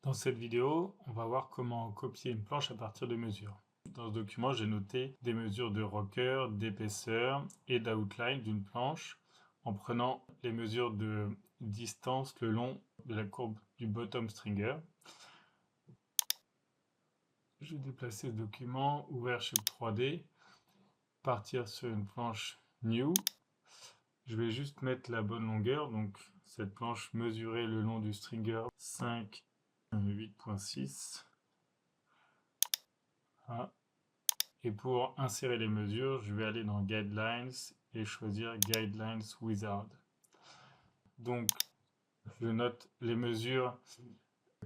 Dans cette vidéo, on va voir comment copier une planche à partir de mesures. Dans ce document, j'ai noté des mesures de rocker, d'épaisseur et d'outline d'une planche en prenant les mesures de distance le long de la courbe du bottom stringer. Je vais déplacer ce document, ouvert Shape 3D, partir sur une planche New. Je vais juste mettre la bonne longueur, donc cette planche mesurée le long du stringer 5, 8.6. Voilà. Et pour insérer les mesures, je vais aller dans Guidelines et choisir Guidelines Wizard. Donc, je note les mesures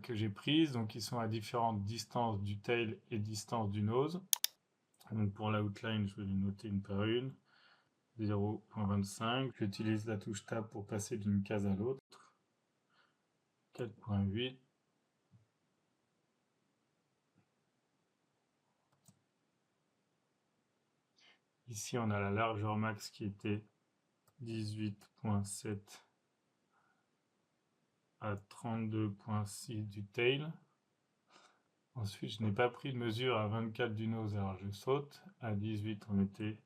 que j'ai prises, donc ils sont à différentes distances du tail et distance du nose. Donc pour l'outline, je vais les noter une par une. 0.25. J'utilise la touche Tab pour passer d'une case à l'autre. 4.8. Ici, on a la largeur max qui était 18.7 à 32.6 du tail. Ensuite, je n'ai pas pris de mesure à 24 du nose, alors je saute. À 18, on était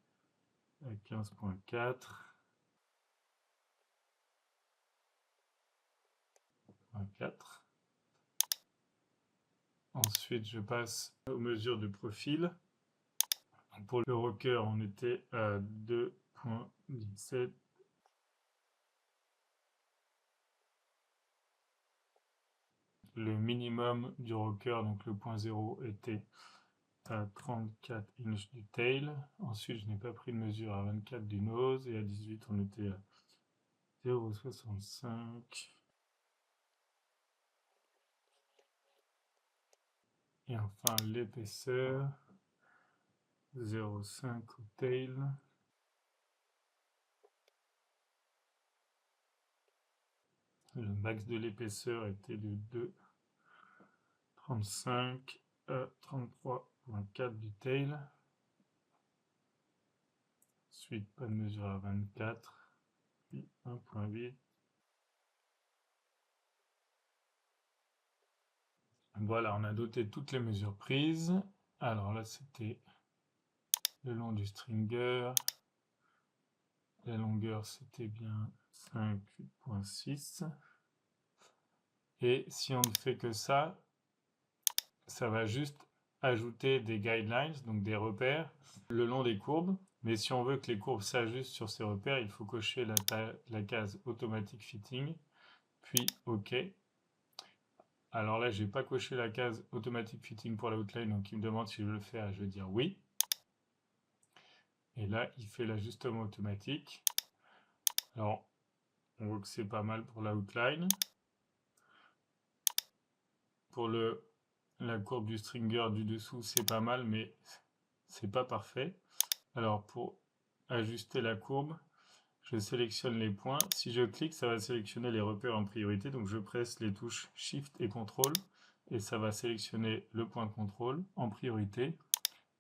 à 15.4. 4. Ensuite, je passe aux mesures de profil. Pour le rocker, on était à 2.17. Le minimum du rocker, donc le point 0, était à 34 inches du tail. Ensuite, je n'ai pas pris de mesure à 24 du nose. Et à 18, on était à 0.65. Et enfin, l'épaisseur, 0.5 au tail. Le max de l'épaisseur était de 2.35 à 33.4 du tail. Ensuite, pas de mesure à 24, puis 1.8. Voilà, on a doté toutes les mesures prises. Alors là, c'était le long du stringer. La longueur, c'était bien 5,8.6. Et si on ne fait que ça va juste ajouter des guidelines, donc des repères, le long des courbes. Mais si on veut que les courbes s'ajustent sur ces repères, il faut cocher la case Automatic Fitting, puis OK. Alors là, je n'ai pas coché la case Automatic Fitting pour l'outline, donc il me demande si je veux le faire, je vais dire oui. Et là, il fait l'ajustement automatique. Alors, on voit que c'est pas mal pour l'outline. Pour la courbe du stringer du dessous, c'est pas mal, mais c'est pas parfait. Alors, pour ajuster la courbe, je sélectionne les points. Si je clique, ça va sélectionner les repères en priorité. Donc, je presse les touches Shift et CTRL et ça va sélectionner le point de contrôle en priorité.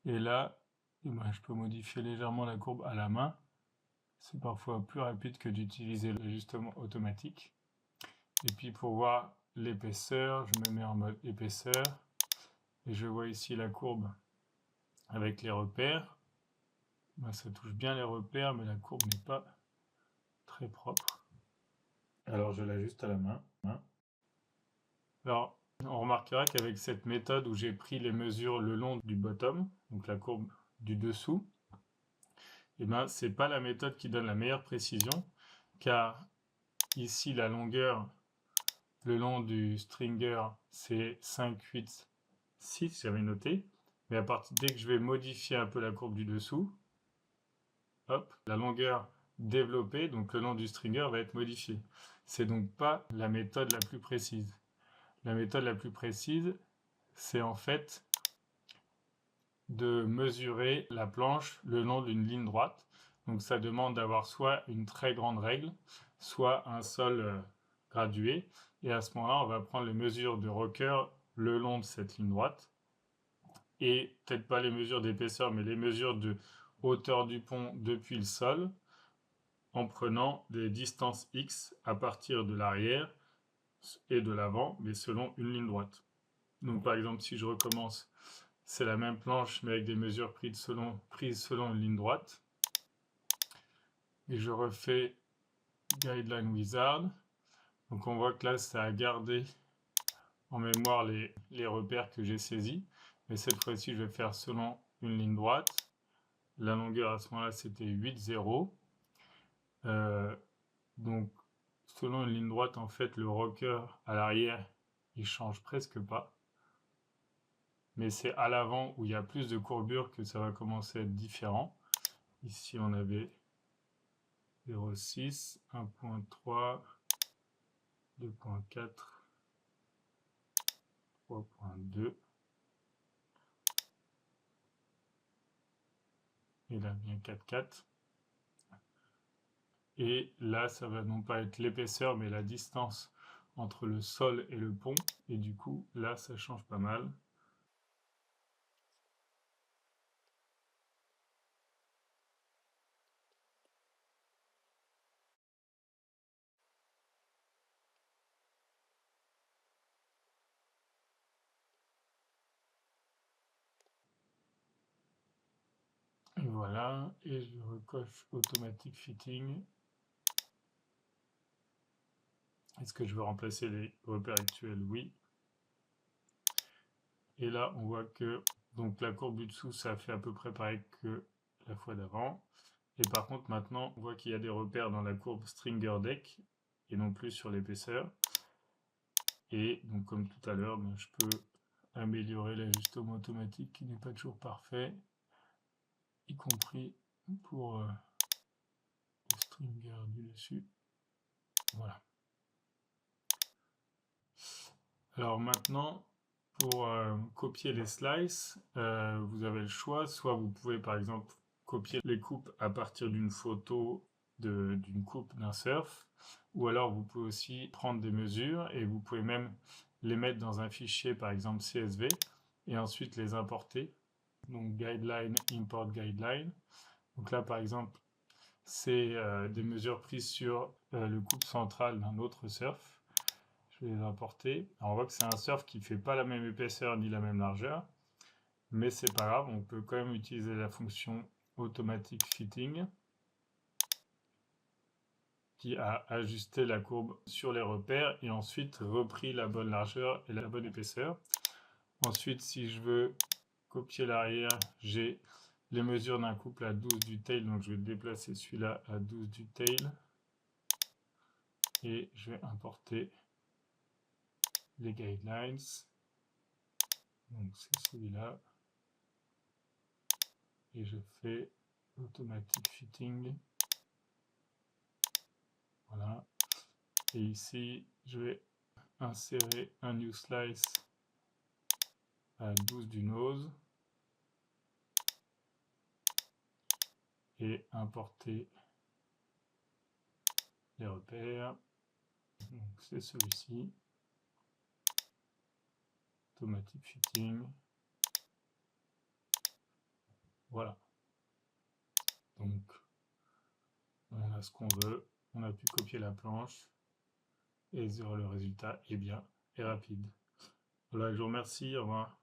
Et là, je peux modifier légèrement la courbe à la main. C'est parfois plus rapide que d'utiliser l'ajustement automatique. Et puis pour voir l'épaisseur, je me mets en mode épaisseur. Et je vois ici la courbe avec les repères. Ça touche bien les repères, mais la courbe n'est pas très propre. Alors je l'ajuste à la main. Alors on remarquera qu'avec cette méthode où j'ai pris les mesures le long du bottom, donc la courbe du dessous, c'est pas la méthode qui donne la meilleure précision, car ici la longueur le long du stringer c'est 5,8,6, j'avais noté, mais dès que je vais modifier un peu la courbe du dessous, hop, la longueur développée, donc le long du stringer, va être modifiée. C'est donc pas la méthode la plus précise. La méthode la plus précise, c'est en fait de mesurer la planche le long d'une ligne droite. Donc ça demande d'avoir soit une très grande règle, soit un sol gradué. Et à ce moment-là, on va prendre les mesures de rocker le long de cette ligne droite. Et peut-être pas les mesures d'épaisseur, mais les mesures de hauteur du pont depuis le sol, en prenant des distances X à partir de l'arrière et de l'avant, mais selon une ligne droite. Donc par exemple, si je recommence, c'est la même planche, mais avec des mesures prises selon une ligne droite. Et je refais Guideline Wizard. Donc on voit que là, ça a gardé en mémoire les repères que j'ai saisis. Mais cette fois-ci, je vais faire selon une ligne droite. La longueur à ce moment-là, c'était 8,0. Donc, selon une ligne droite, en fait, le rocker à l'arrière, il change presque pas. Mais c'est à l'avant où il y a plus de courbure que ça va commencer à être différent. Ici, on avait 0,6, 1,3, 2,4, 3,2. Et là, bien 4,4. Et là, ça va non pas être l'épaisseur, mais la distance entre le sol et le pont. Et du coup, là, ça change pas mal. Et voilà, et je recoche Automatic Fitting. Est-ce que je veux remplacer les repères actuels? Oui. Et là, on voit que donc la courbe du dessous, ça fait à peu près pareil que la fois d'avant. Et par contre, maintenant, on voit qu'il y a des repères dans la courbe Stringer Deck et non plus sur l'épaisseur. Et donc, comme tout à l'heure, ben, je peux améliorer l'ajustement automatique qui n'est pas toujours parfait, y compris pour le stringer du dessus. Voilà. Alors maintenant, pour copier les slices, vous avez le choix. Soit vous pouvez par exemple copier les coupes à partir d'une photo d'une coupe d'un surf, ou alors vous pouvez aussi prendre des mesures et vous pouvez même les mettre dans un fichier par exemple CSV et ensuite les importer. Donc guideline, import guideline. Donc là par exemple, c'est des mesures prises sur le coupe central d'un autre surf. Je vais les importer. Alors on voit que c'est un surf qui ne fait pas la même épaisseur ni la même largeur, mais c'est pas grave, on peut quand même utiliser la fonction Automatic Fitting qui a ajusté la courbe sur les repères et ensuite repris la bonne largeur et la bonne épaisseur. Ensuite, si je veux copier l'arrière, j'ai les mesures d'un couple à 12 du tail, donc je vais déplacer celui-là à 12 du tail et je vais importer les guidelines. Donc c'est celui-là. Et je fais Automatic Fitting. Voilà. Et ici, je vais insérer un New Slice à 12 du nose. Et importer les repères. Donc c'est celui-ci. Automatic Fitting. Voilà. Donc, on a ce qu'on veut. On a pu copier la planche. Et le résultat est bien et rapide. Voilà, je vous remercie. Au revoir.